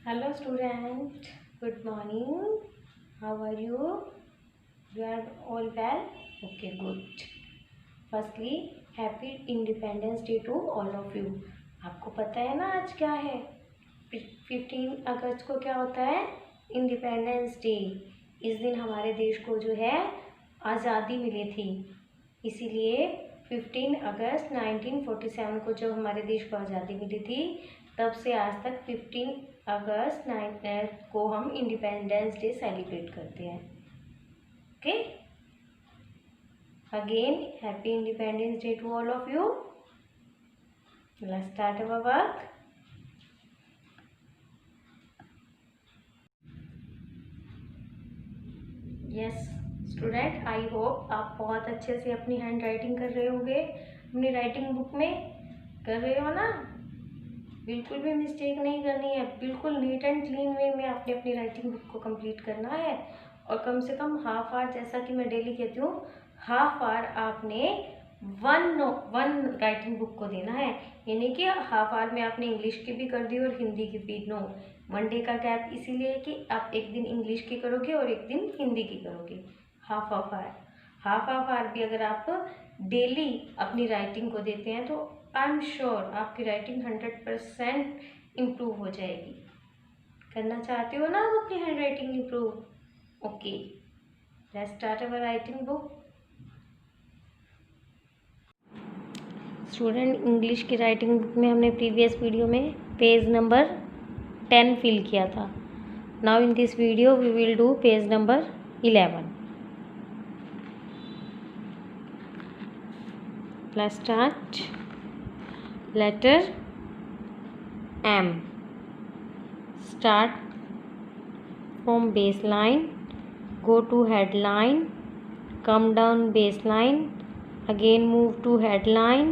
Hello student, good morning. How are you? You are all well? Okay, good. Firstly, Happy Independence Day to all of you. आपको पता है ना आज क्या है? 15 अगस्त को क्या होता है? Independence day. इस दिन हमारे देश को जो है आज़ादी मिली थी। इसीलिए 15 अगस्त 1947 को जब हमारे देश को आज़ादी मिली थी, तब से आज तक 15 अगस्त 9 को हम इंडिपेंडेंस डे सेलिब्रेट करते हैं। Okay, again happy independence day to all of you. Let's start our work. Yes student, I hope आप बहुत अच्छे से अपनी हैंड राइटिंग कर रहे होंगे। अपनी राइटिंग बुक में कर रहे हो ना? बिल्कुल भी मिस्टेक नहीं करनी है। बिल्कुल नीट एंड क्लीन वे में आपने अपनी राइटिंग बुक को कंप्लीट करना है। और कम से कम हाफ आवर, जैसा कि मैं डेली कहती हूँ, हाफ आवर आपने वन राइटिंग बुक को देना है। यानी कि हाफ आवर में आपने इंग्लिश की भी कर दी और हिंदी की भी। नो, 1 डे का गैप इसीलिए कि आप एक दिन इंग्लिश की करोगे और एक दिन हिंदी की करोगे। हाफ आवर भी अगर आप डेली अपनी राइटिंग को देते हैं तो आई एम श्योर आपकी राइटिंग 100% इम्प्रूव हो जाएगी। करना चाहते हो ना आप अपनी handwriting improve? Okay, let's start our writing book. Student, English की राइटिंग बुक में हमने प्रीवियस वीडियो में पेज नंबर 10 फिल किया था। Now in this video we will do page number 11। Let's start. Letter M. Start from baseline, go to headline, come down baseline, again move to headline,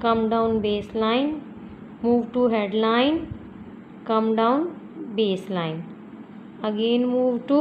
come down baseline, move to headline, come down baseline, again move to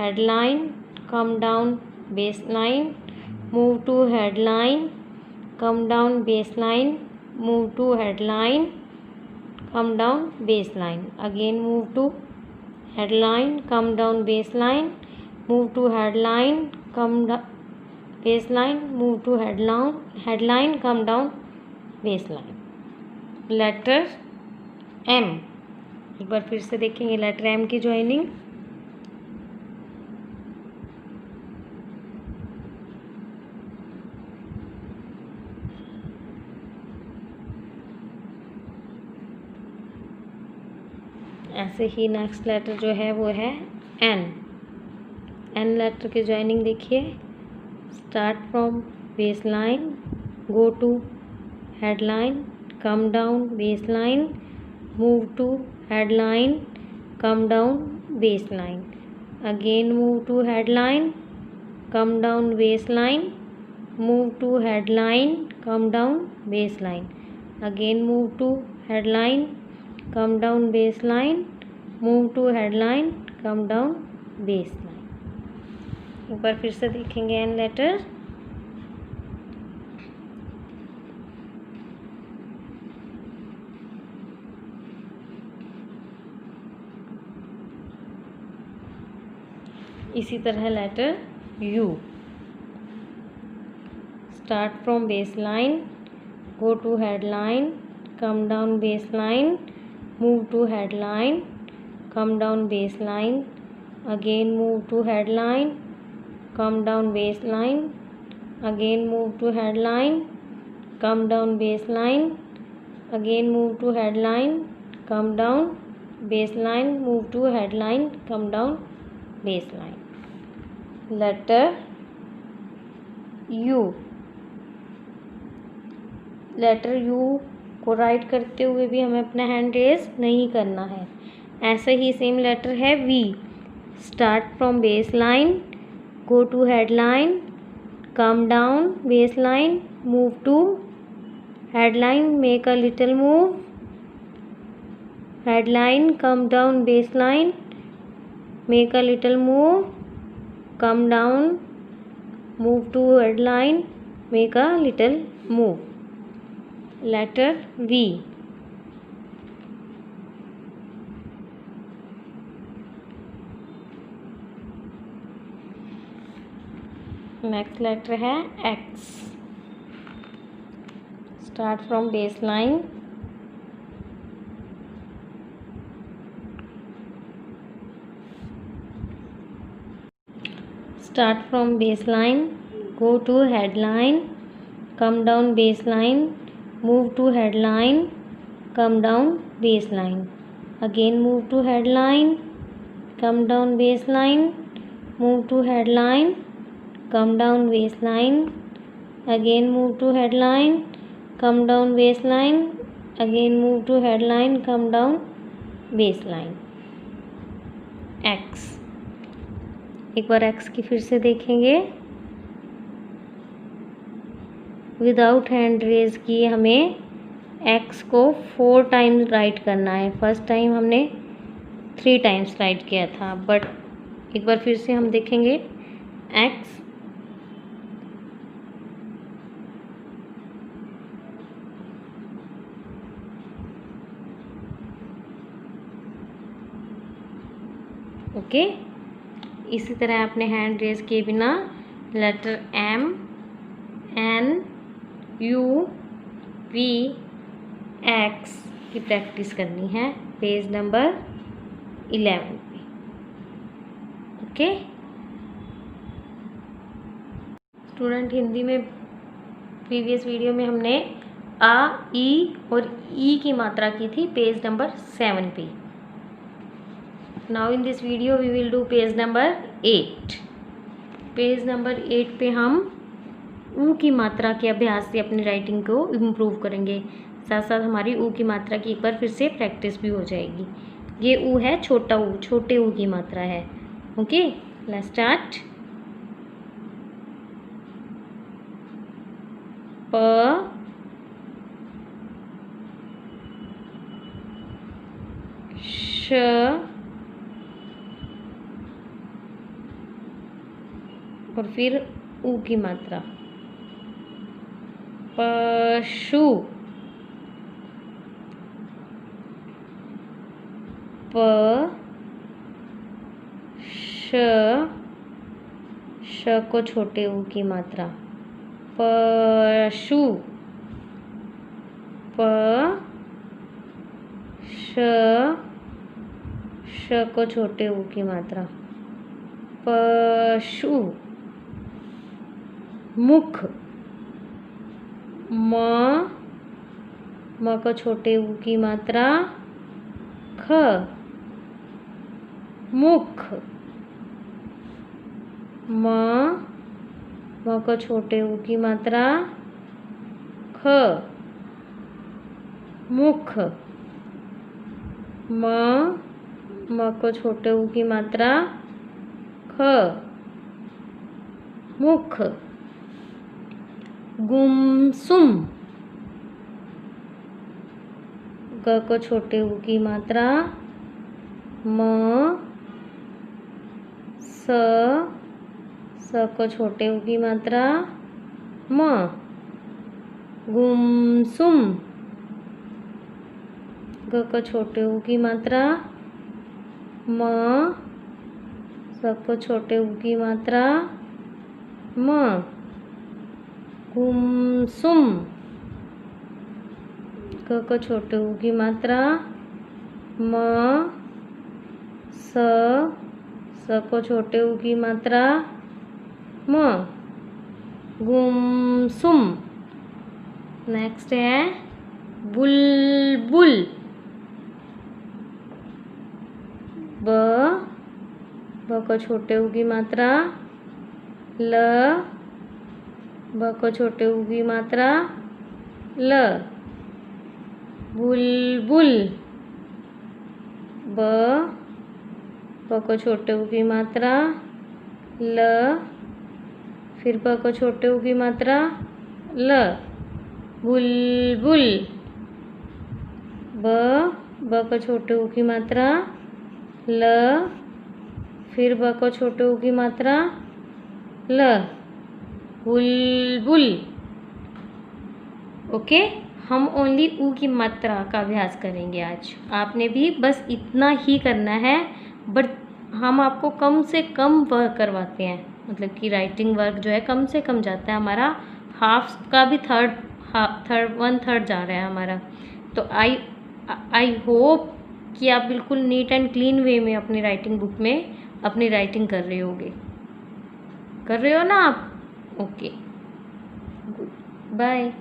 headline, come down baseline, move to headline, come down baseline, move to headline, come down baseline, again move to headline, come down baseline, move to headline, come down baseline, move to headline, come down baseline। Letter M, एक बार फिर से देखेंगे letter M की joining. ऐसे ही next letter जो है वो है एन लेटर की ज्वाइनिंग देखिए। Start from baseline, go to headline, come down baseline, move to headline, come down baseline, again move to headline, come down baseline, move to headline, come down baseline, again move to headline, come down baseline, move to headline, come down baseline। एक बार फिर से देखेंगे N letter. इसी तरह letter U. Start from baseline, go to headline, come down baseline, move to headline, come down baseline, again move to headline, come down baseline, again move to headline, come down baseline, again move to headline, come down baseline, move to headline, come down baseline। Letter U. Letter U को write करते हुए भी हमें अपना hand raise नहीं करना है। ऐसे ही सेम लेटर है V. Start from base line, go to headline, come down base line, move to headline, make a little move, headline, come down base line, make a little move, come down, move to headline, make a little move. Letter V. Next letter है X. Start from base line. Start from baseline, go to headline, come down baseline, move to headline, come down baseline, again move to headline, come down baseline, move to headline, come down baseline, again move to headline, come down baseline, again move to headline, come down baseline। X, एक बार x की फिर से देखेंगे। Without hand raise किए हमें x को 4 times right करना है। फर्स्ट टाइम हमने 3 टाइम्स राइट किया था, बट एक बार फिर से हम देखेंगे एक्स। ओके, इसी तरह अपने हैंड रेज किए बिना letter M, N, U, V, X की प्रैक्टिस करनी है पेज नंबर 11 पे। ओके स्टूडेंट, हिंदी में प्रीवियस वीडियो में हमने आ, ई और ई की मात्रा की थी पेज नंबर 7 पे। Now in this video we will do page number 8। Page number 8 पे हम ऊ की मात्रा के अभ्यास से अपनी राइटिंग को इम्प्रूव करेंगे। साथ साथ हमारी ऊ की मात्रा की एक बार फिर से प्रैक्टिस भी हो जाएगी। ये ऊ है छोटा ऊ, छोटे ऊ की मात्रा है। Okay, let's start. प, श और फिर ऊ की मात्रा पशु, प, श को छोटे ऊ की मात्रा पशु, प, श को छोटे ऊ की मात्रा पशु। मुख, म को छोटे ऊ की मात्रा ख, मुख। म को छोटे ऊ की मात्रा ख, मुख। म को छोटे ऊ की मात्रा ख, मुख। गुमसुम, ग को छोटे ऊ की मात्रा म, स को छोटे ऊ की मात्रा म, गुमसुम। ग को छोटे ऊ की मात्रा म, स को छोटे ऊ की मात्रा म, गुमसुम। क को छोटे ऊ की मात्रा म, स को छोटे ऊ की मात्रा म, गुमसुम। नेक्स्ट है बुलबुल। ब को छोटे ऊ की मात्रा ल, ब को छोटे ऊ की मात्रा ल, बुलबुल। ब को छोटे ऊ की मात्रा ल, फिर ब को छोटे ऊ की मात्रा ल, बुलबुल। ब को छोटे ऊ की मात्रा ल, फिर ब को छोटे ऊ की मात्रा ल, बुलबुल। ओके, हम ओनली ऊ की मात्रा का अभ्यास करेंगे आज। आपने भी बस इतना ही करना है, बट हम आपको कम से कम वह करवाते हैं। मतलब कि राइटिंग वर्क जो है कम से कम जाता है हमारा, हाफ का भी थर्ड 1/3 जा रहा है हमारा। तो आई होप कि आप बिल्कुल नीट एंड क्लीन वे में अपनी राइटिंग बुक में अपनी राइटिंग कर रहे हो ना आप? Okay, good, bye.